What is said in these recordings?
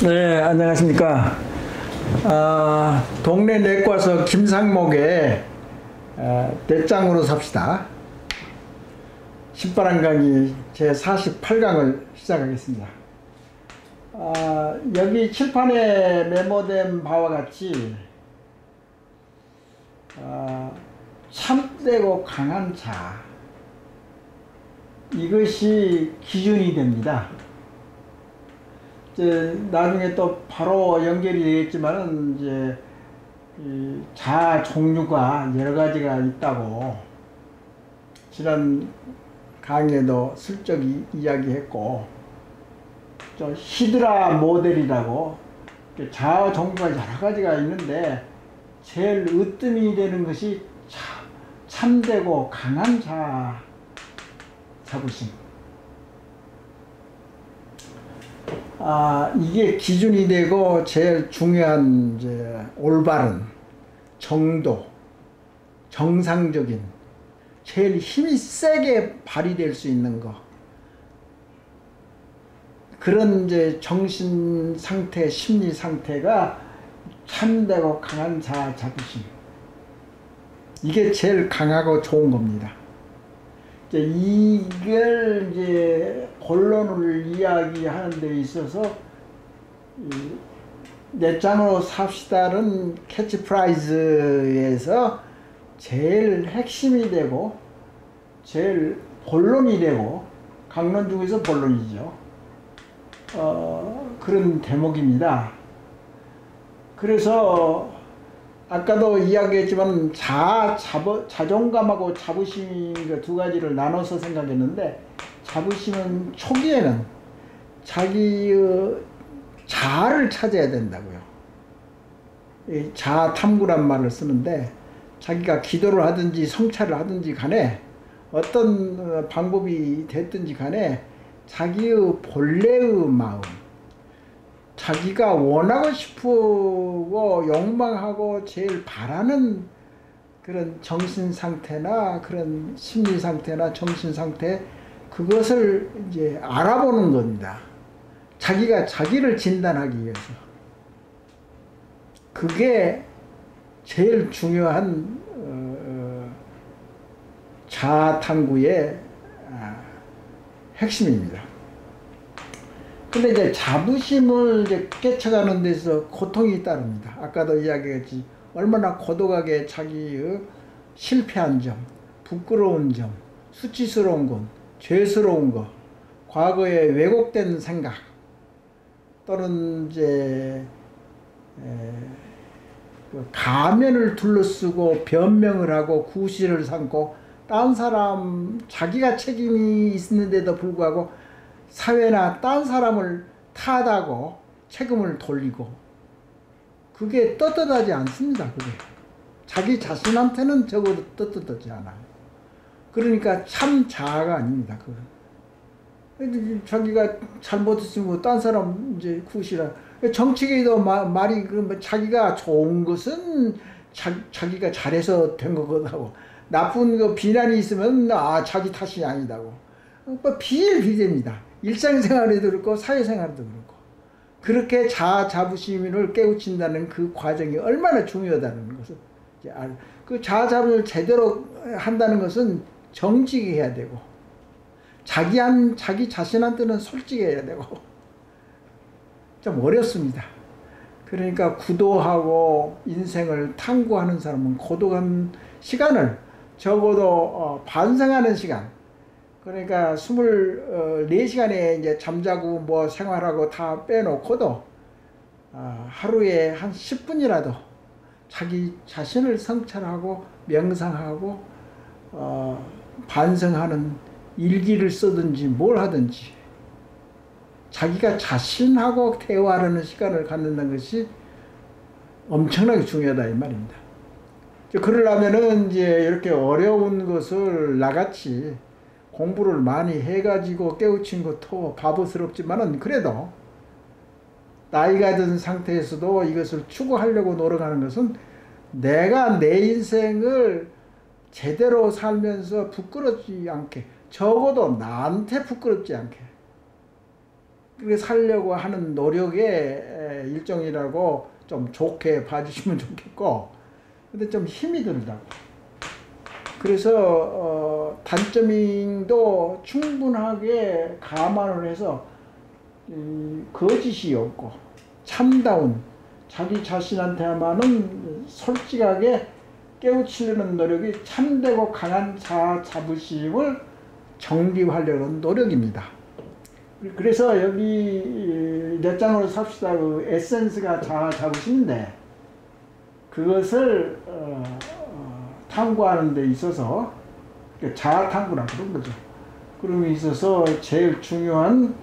네, 안녕하십니까. 동네 내과서 김상목의 넷장으로 삽시다. 신바람 강의 제48강을 시작하겠습니다. 여기 칠판에 메모된 바와 같이 참되고 강한 자, 이것이 기준이 됩니다. 이제 나중에 또 바로 연결이 되겠지만은 이제 이 자 종류가 여러 가지가 있다고 지난 강의에도 슬쩍 이야기했고, 또 히드라 모델이라고 자 종류가 여러 가지가 있는데 제일 으뜸이 되는 것이 참되고 강한 자부심. 이게 기준이 되고 제일 중요한 이제 올바른 정도, 정상적인, 제일 힘이 세게 발휘될 수 있는 거, 그런 이제 정신 상태, 심리 상태가 참되고 강한 자부심. 이게 제일 강하고 좋은 겁니다. 이걸 이제 본론을 이야기하는 데 있어서 넷장으로 삽시다는 캐치프라이즈에서 제일 핵심이 되고 제일 본론이 되고, 강론 중에서 본론이죠. 그런 대목입니다. 그래서 아까도 이야기했지만 자존감하고 자부심 두 가지를 나눠서 생각했는데, 자부심은 초기에는 자기의 자아를 찾아야 된다고요. 자아 탐구란 말을 쓰는데, 자기가 기도를 하든지 성찰을 하든지 간에 어떤 방법이 됐든지 간에 자기의 본래의 마음, 자기가 원하고 싶고 욕망하고 제일 바라는 그런 정신 상태나 그런 심리 상태나 정신 상태, 그것을 이제 알아보는 겁니다. 자기가 자기를 진단하기 위해서. 그게 제일 중요한 자아 탐구의 핵심입니다. 근데 이제 자부심을 이제 깨쳐가는 데서 고통이 따릅니다. 아까도 이야기했지. 얼마나 고독하게 자기의 실패한 점, 부끄러운 점, 수치스러운 것, 죄스러운 것, 과거에 왜곡된 생각, 또는 이제 가면을 둘러쓰고 변명을 하고 구실을 삼고, 딴 사람, 자기가 책임이 있는데도 불구하고 사회나 딴 사람을 탓하고 책임을 돌리고, 그게 떳떳하지 않습니다. 그게 자기 자신한테는 적어도 떳떳하지 않아요. 그러니까 참 자아가 아닙니다. 그건 자기가 잘못했으면 딴 사람 이제 구실하. 정치계도 말이 그러면 자기가 좋은 것은 자기가 잘해서 된 거거든요. 나쁜 거 비난이 있으면 자기 탓이 아니다고. 비일비재입니다. 일상생활에도 그렇고 사회생활에도 그렇고. 그렇게 자부심을 깨우친다는 그 과정이 얼마나 중요하다는 것을 이제 그 자부심을 제대로 한다는 것은 정직해야 되고, 자기 자신한테는 솔직해야 되고, 좀 어렵습니다. 그러니까 구도하고 인생을 탐구하는 사람은 고독한 시간을, 적어도 반성하는 시간, 그러니까 24시간에 이제 잠자고 뭐 생활하고 다 빼놓고도 하루에 한 10분이라도 자기 자신을 성찰하고 명상하고 반성하는 일기를 쓰든지 뭘 하든지 자기가 자신하고 대화하는 시간을 갖는다는 것이 엄청나게 중요하다 이 말입니다. 그러려면은 이제 이렇게 어려운 것을 나같이 공부를 많이 해가지고 깨우친 것도 바보스럽지만은, 그래도 나이가 든 상태에서도 이것을 추구하려고 노력하는 것은 내가 내 인생을 제대로 살면서 부끄럽지 않게, 적어도 나한테 부끄럽지 않게 그렇게 살려고 하는 노력의 일종이라고 좀 좋게 봐주시면 좋겠고, 근데 좀 힘이 들다고. 그래서 단점도 충분하게 감안을 해서 거짓이 없고 참다운 자기 자신한테만은 솔직하게 깨우치려는 노력이 참되고 강한 자아 자부심을 정립하려는 노력입니다. 그래서 여기 몇 장으로 삽시다 그 에센스가 자아 자부심인데, 그것을 탐구하는 데 있어서 자아 탐구라고 그런 거죠. 그런 데 있어서 제일 중요한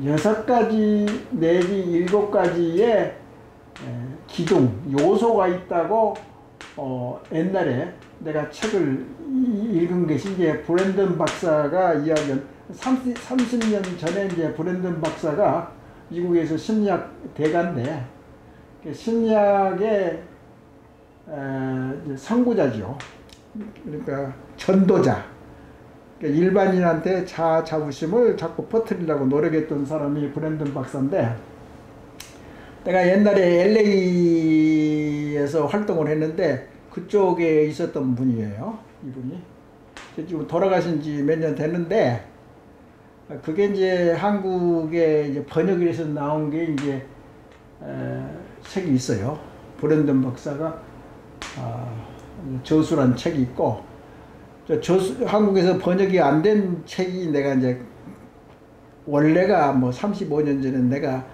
6가지 내지 7가지의 기둥 요소가 있다고 옛날에 내가 책을 읽은 것이 이제 브랜든 박사가 이야기한 30년 전에 이제 브랜든 박사가 미국에서 심리학 대가인데, 심리학의 선구자죠. 그러니까 전도자. 그러니까 일반인한테 자아 자부심을 자꾸 퍼뜨리려고 노력했던 사람이 브랜든 박사인데, 내가 옛날에 LA에서 활동을 했는데 그쪽에 있었던 분이에요. 이분이 지금 돌아가신 지 몇 년 됐는데, 그게 이제 한국에 이제 번역을 해서 나온 게 이제 책이 있어요. 브랜든 박사가 저수란 책이 있고, 한국에서 번역이 안 된 책이 내가 이제 원래가 뭐 35년 전에 내가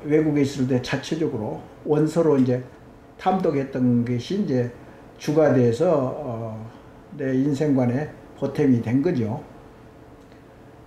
외국에 있을 때 자체적으로 원서로 이제 탐독했던 것이 이제 주가 돼서 내 인생관에 보탬이 된 거죠.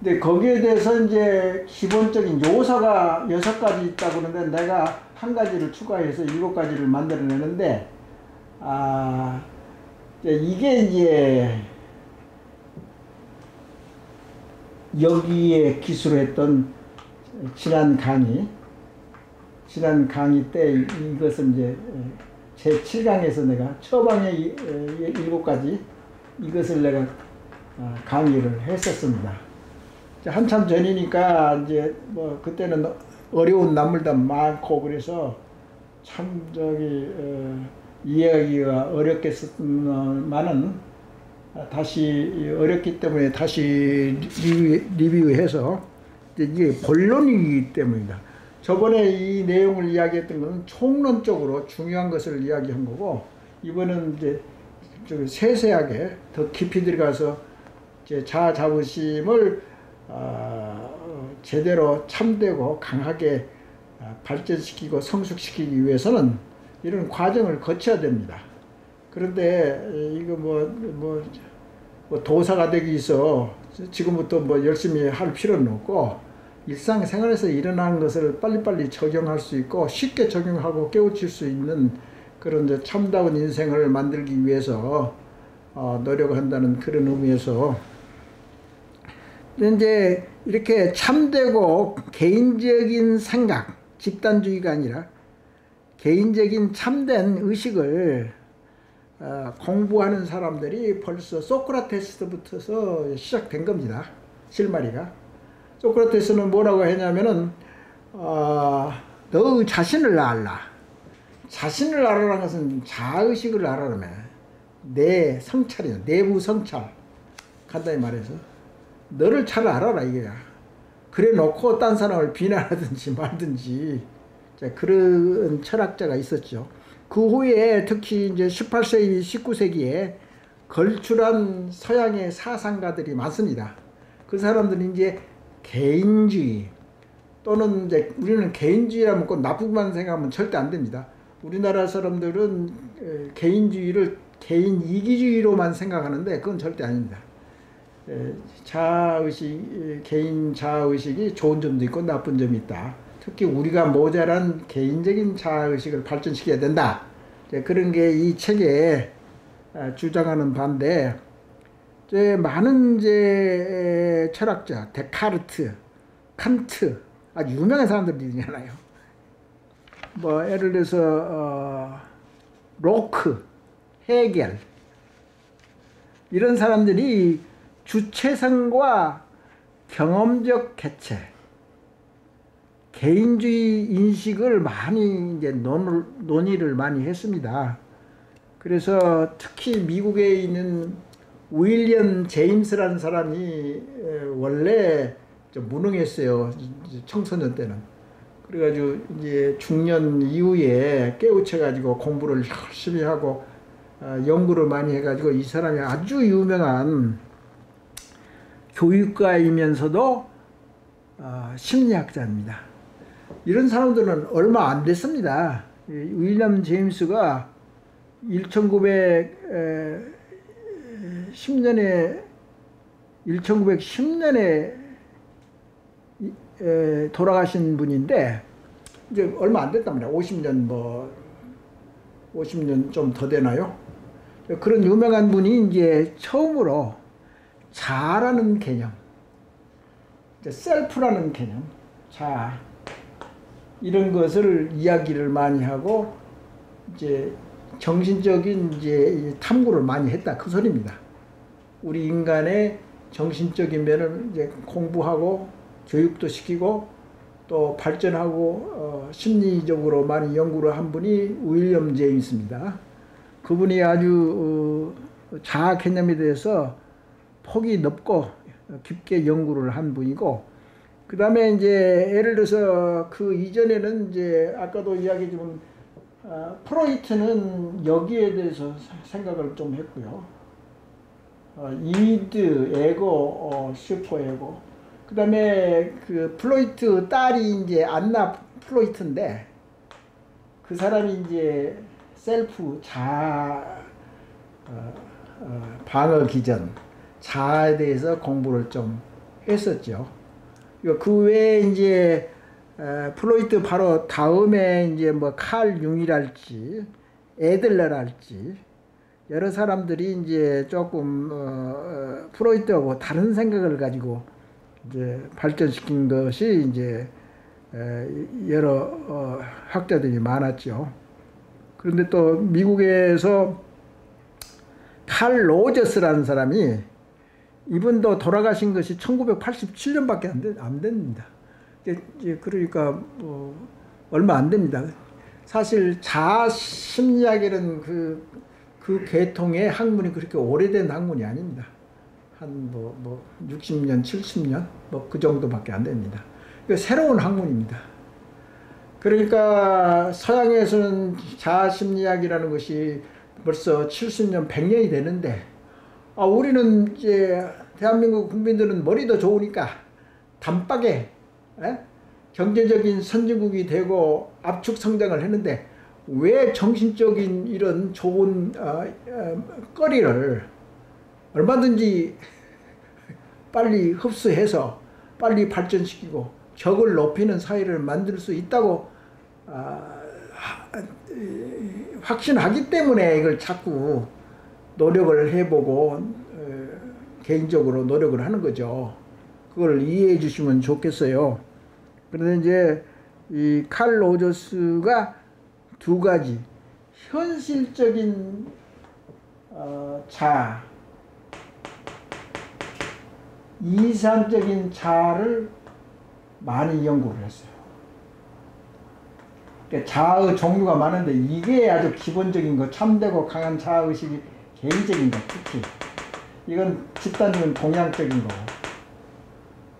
근데 거기에 대해서 이제 기본적인 요소가 6가지 있다고 그러는데 내가 한 가지를 추가해서 7가지를 만들어내는데, 이게 이제 여기에 기술했던 지난 강의 때 이것을 이제 제 7강에서 내가 처방의 7가지 이것을 내가 강의를 했었습니다. 한참 전이니까 이제 뭐 그때는 어려운 남물도 많고 그래서 참 이해하기가 어렵겠지만은 다시 어렵기 때문에 다시 리뷰해서 이게 본론이기 때문이다. 저번에 이 내용을 이야기했던 것은 총론적으로 중요한 것을 이야기한 거고, 이번은 이제 좀 세세하게 더 깊이 들어가서 이제 자아 자부심을 제대로 참되고 강하게 발전시키고 성숙시키기 위해서는 이런 과정을 거쳐야 됩니다. 그런데 이거 뭐 도사가 되기 위해서 지금부터 뭐 열심히 할 필요는 없고, 일상생활에서 일어나는 것을 빨리빨리 적용할 수 있고 쉽게 적용하고 깨우칠 수 있는 그런 이제 참다운 인생을 만들기 위해서 노력한다는 그런 의미에서 이제 이렇게 참되고 개인적인 생각, 집단주의가 아니라 개인적인 참된 의식을 공부하는 사람들이 벌써 소크라테스부터서 시작된 겁니다. 실마리가. 소크라테스는 뭐라고 했냐면은 너 자신을 알라. 자신을 알아라는 것은 자의식을 알아라며. 내 성찰이야. 내부 성찰. 간단히 말해서 너를 잘 알아라 이거야. 그래 놓고 딴 사람을 비난하든지 말든지. 그런 철학자가 있었죠. 그 후에 특히 이제 18세기, 19세기에 걸출한 서양의 사상가들이 많습니다. 그 사람들이 이제 개인주의 또는 이제 우리는 개인주의라면 꼭 나쁘게만 생각하면 절대 안 됩니다. 우리나라 사람들은 개인주의를 개인 이기주의로만 생각하는데 그건 절대 아닙니다. 자아의식, 개인 자아의식이 좋은 점도 있고 나쁜 점이 있다. 특히 우리가 모자란 개인적인 자아의식을 발전시켜야 된다. 그런 게 이 책에 주장하는 바인데, 많은 철학자, 데카르트, 칸트, 아주 유명한 사람들이잖아요. 뭐 예를 들어서 로크, 헤겔, 이런 사람들이 주체성과 경험적 개체, 개인주의 인식을 많이 이제 논의를 많이 했습니다. 그래서 특히 미국에 있는 윌리엄 제임스라는 사람이 원래 좀 무능했어요. 청소년 때는. 그래가지고 이제 중년 이후에 깨우쳐가지고 공부를 열심히 하고 연구를 많이 해가지고 이 사람이 아주 유명한 교육가이면서도 심리학자입니다. 이런 사람들은 얼마 안 됐습니다. 윌리엄 제임스가 1910년에 돌아가신 분인데 이제 얼마 안 됐답니다. 50년 좀 더 되나요? 그런 유명한 분이 이제 처음으로 자라는 개념, 셀프라는 개념, 자, 이런 것을 이야기를 많이 하고 이제 정신적인 이제 탐구를 많이 했다, 그 소리입니다. 우리 인간의 정신적인 면을 이제 공부하고 교육도 시키고 또 발전하고 심리적으로 많이 연구를 한 분이 윌리엄 제임스입니다. 그분이 아주 자아 개념에 대해서 폭이 넓고 깊게 연구를 한 분이고, 그 다음에 이제 예를 들어서 그 이전에는 이제 아까도 이야기 좀 프로이트는 여기에 대해서 생각을 좀 했고요. 이드, 에고, 슈퍼 에고. 그 다음에 그 플로이트 딸이 이제 안나 플로이트인데 그 사람이 이제 셀프 방어 기전, 자아에 대해서 공부를 좀 했었죠. 그 외에 이제 플로이트 바로 다음에 이제 뭐 칼 융이랄지 애들러랄지 여러 사람들이 이제 조금 프로이트하고 다른 생각을 가지고 이제 발전시킨 것이 이제 여러 학자들이 많았죠. 그런데 또 미국에서 칼 로저스라는 사람이, 이분도 돌아가신 것이 1987년밖에 안 됩니다. 그러니까 얼마 안 됩니다. 사실 자아 심리학이라는 그 계통의 학문이 그렇게 오래된 학문이 아닙니다. 한 60년, 70년 그 정도밖에 안 됩니다. 새로운 학문입니다. 그러니까 서양에서는 자아 심리학이라는 것이 벌써 70년, 100년이 되는데 우리는 이제 대한민국 국민들은 머리도 좋으니까 단박에 경제적인 선진국이 되고 압축 성장을 했는데 왜 정신적인 이런 좋은 거리를 얼마든지 빨리 흡수해서 빨리 발전시키고 격을 높이는 사회를 만들 수 있다고 확신하기 때문에 이걸 자꾸 노력을 해보고 개인적으로 노력을 하는 거죠. 그걸 이해해 주시면 좋겠어요. 그런데 이제 이 칼 로저스가 두 가지 현실적인 자아, 이상적인 자아를 많이 연구를 했어요. 그러니까 자아의 종류가 많은데 이게 아주 기본적인 거, 참되고 강한 자아의식이 개인적인 거, 특히 이건 집단적인 동양적인 거고,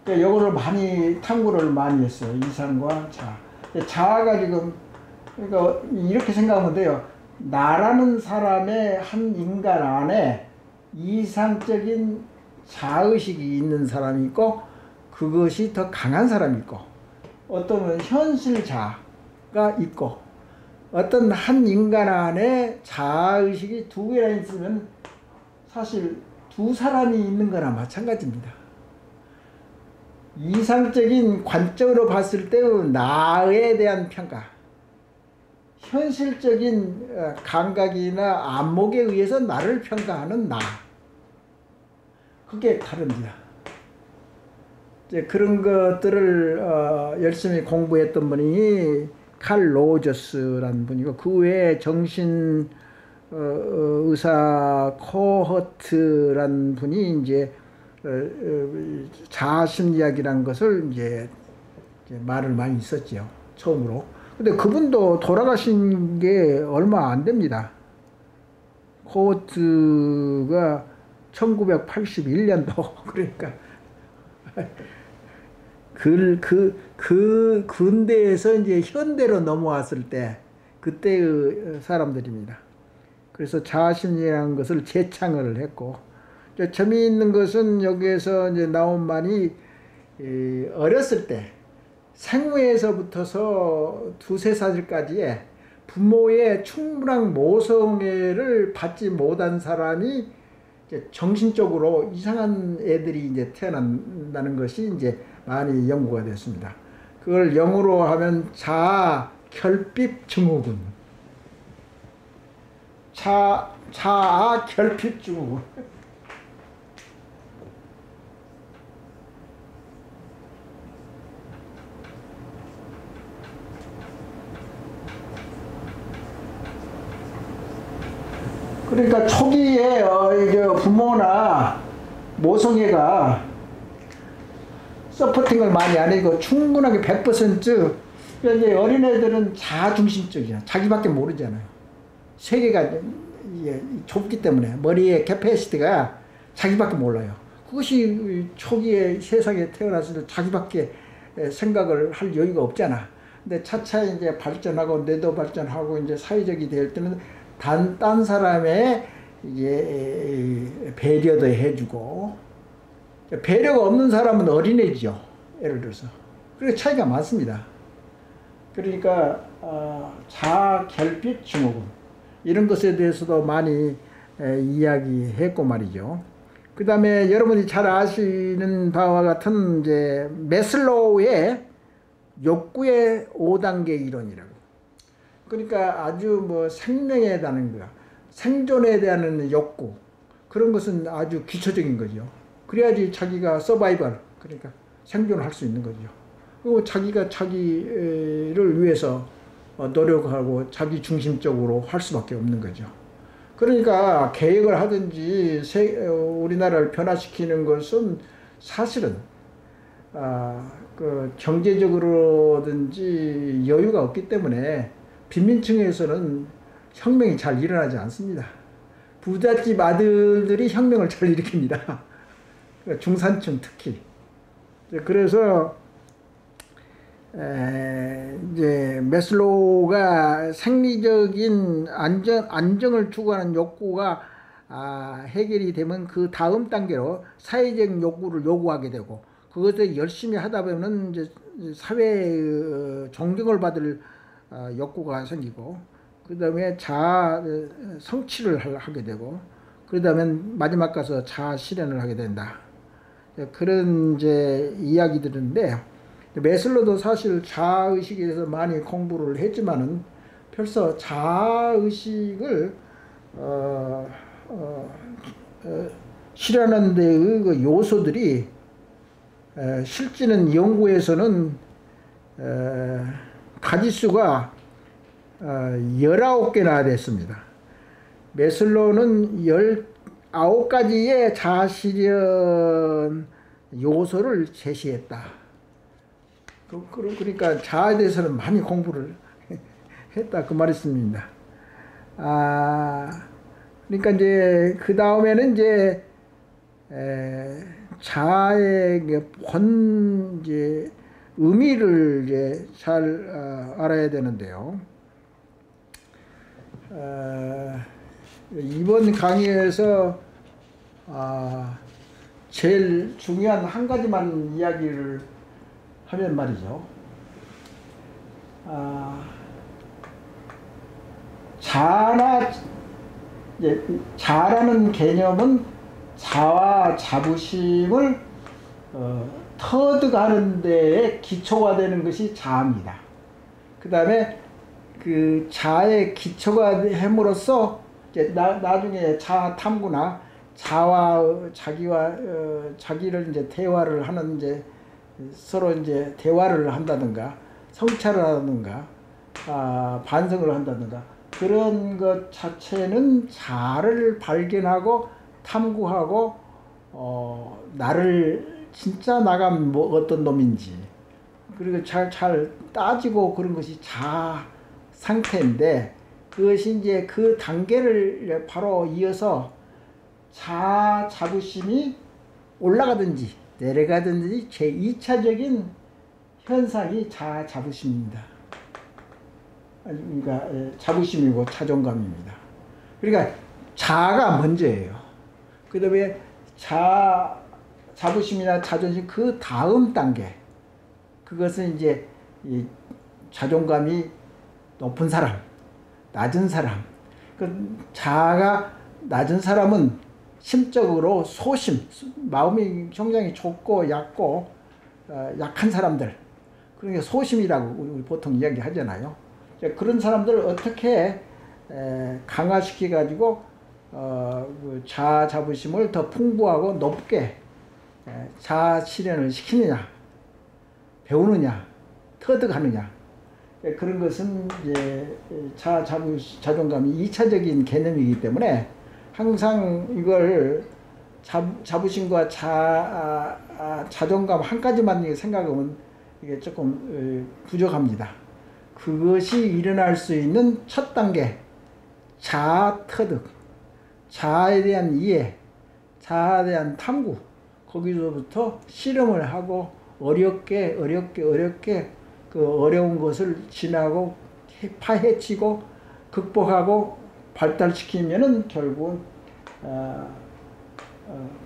그러니까 이거를 많이 탐구를 많이 했어요. 이상과 자아. 자아가 지금, 그러니까 이렇게 생각하면 돼요. 나라는 사람의 한 인간 안에 이상적인 자의식이 있는 사람이 있고 그것이 더 강한 사람이 있고, 어떤 현실 자아가 있고, 어떤 한 인간 안에 자의식이 두 개나 있으면 사실 두 사람이 있는 거나 마찬가지입니다. 이상적인 관점으로 봤을 때의 나에 대한 평가, 현실적인 감각이나 안목에 의해서 나를 평가하는 나, 그게 다릅니다. 이제 그런 것들을 열심히 공부했던 분이 칼 로저스라는 분이고, 그 외에 정신 의사 코허트란 분이 이제 자아심리학이란 것을 이제 말을 많이 있었죠. 처음으로. 근데 그분도 돌아가신 게 얼마 안 됩니다. 코허트가 1981년도 그러니까 그 근대에서 이제 현대로 넘어왔을 때 그때의 사람들입니다. 그래서 자아심리라는 것을 재창을 했고, 재미있는 것은 여기에서 이제 나온 말이 어렸을 때 생후에서부터서 두세 살까지의 부모의 충분한 모성애를 받지 못한 사람이 이제 정신적으로 이상한 애들이 이제 태어난다는 것이 이제 많이 연구가 됐습니다. 그걸 영어로 하면 자아 결핍 증후군. 자아 결핍 증후군. 그러니까 초기에 부모나 모성애가 서포팅을 많이 안 해고 충분하게 100% 이제 어린애들은 자아중심적이야. 자기밖에 모르잖아요. 세계가 좁기 때문에 머리의 캐패시티가 자기밖에 몰라요. 그것이 초기에 세상에 태어났을 때 자기밖에 생각을 할 여유가 없잖아. 근데 차차 이제 발전하고 뇌도 발전하고 이제 사회적이 될 때는 딴 사람의 이제 배려도 해주고, 배려가 없는 사람은 어린애죠. 예를 들어서. 그렇게 차이가 많습니다. 그러니까 자아 결핍 증후군 이런 것에 대해서도 많이 이야기했고 말이죠. 그 다음에 여러분이 잘 아시는 바와 같은 이제 매슬로우의 욕구의 5단계 이론이라고. 그러니까 아주 뭐 생명에 대한 거, 생존에 대한 욕구, 그런 것은 아주 기초적인 거죠. 그래야지 자기가 서바이벌, 그러니까 생존할 수 있는 거죠. 그리고 자기가 자기를 위해서 노력하고 자기 중심적으로 할 수밖에 없는 거죠. 그러니까 계획을 하든지 우리나라를 변화시키는 것은 사실은 그 경제적으로든지 여유가 없기 때문에 빈민층에서는 혁명이 잘 일어나지 않습니다. 부잣집 아들들이 혁명을 잘 일으킵니다. 중산층 특히. 그래서 이제 매슬로우가 생리적인 안정을 추구하는 욕구가 해결이 되면 그 다음 단계로 사회적 욕구를 요구하게 되고, 그것을 열심히 하다 보면 이제 사회의 존경을 받을 욕구가 생기고, 그 다음에 자아 성취를 하게 되고, 그러다면 마지막 가서 자아 실현을 하게 된다. 그런 이제 이야기들인데, 매슬로도 사실 자아의식에 대해서 많이 공부를 했지만은 벌써 자아의식을 실현하는 데의 그 요소들이 실제는 연구에서는 가지수가 19개나 됐습니다. 매슬로우는 19가지의 자아실현 요소를 제시했다. 그러니까 자아에 대해서는 많이 공부를 했다, 그 말이었습니다. 그러니까 이제 그 다음에는 이제 자아의 이제 의미를 이제 잘 알아야 되는데요. 이번 강의에서 제일 중요한 한 가지만 이야기를 하면 말이죠. 자라는 개념은 자와 자부심을 터득하는 데에 기초가 되는 것이 자아입니다. 그 다음에 그 자의 기초가 햄으로써 이제 나중에 자아 탐구나 자기와 자기를 이제 대화를 하는 이제 서로 이제 대화를 한다든가 성찰을 한다든가 반성을 한다든가 그런 것 자체는 자를 발견하고 탐구하고 나를 진짜 나가 뭐 어떤 놈인지 그리고 잘 따지고 그런 것이 자아 상태인데 그것이 이제 그 단계를 바로 이어서 자아 자부심이 올라가든지 내려가든지 제2차적인 현상이 자아 자부심입니다. 그러니까 자부심이고 자존감입니다. 그러니까 자아가 먼저예요. 그 다음에 자부심이나 자존심 그 다음 단계 그것은 이제 이 자존감이 높은 사람, 낮은 사람. 그 자아가 낮은 사람은 심적으로 소심, 마음이 굉장히 좁고 얕고 약한 사람들. 그러니까 소심이라고 우리 보통 이야기하잖아요. 그런 사람들을 어떻게 강화시켜 가지고 그 자아 자부심을 더 풍부하고 높게 자아 실현을 시키느냐, 배우느냐, 터득하느냐. 그런 것은 이제 자존감이 2차적인 개념이기 때문에 항상 이걸 자부심과 자존감 한 가지만 생각하면 이게 조금 부족합니다. 그것이 일어날 수 있는 첫 단계 자아 터득, 자아에 대한 이해, 자아에 대한 탐구 거기서부터 실험을 하고 어렵게 그 어려운 것을 지나고 파헤치고 극복하고 발달시키면은 결국은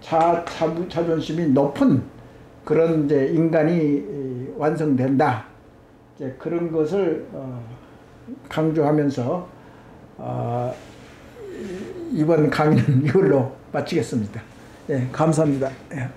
자존심이 높은 그런 이제 인간이 완성된다. 이제 그런 것을 강조하면서 이번 강의는 이걸로 마치겠습니다. 예, 감사합니다. 예.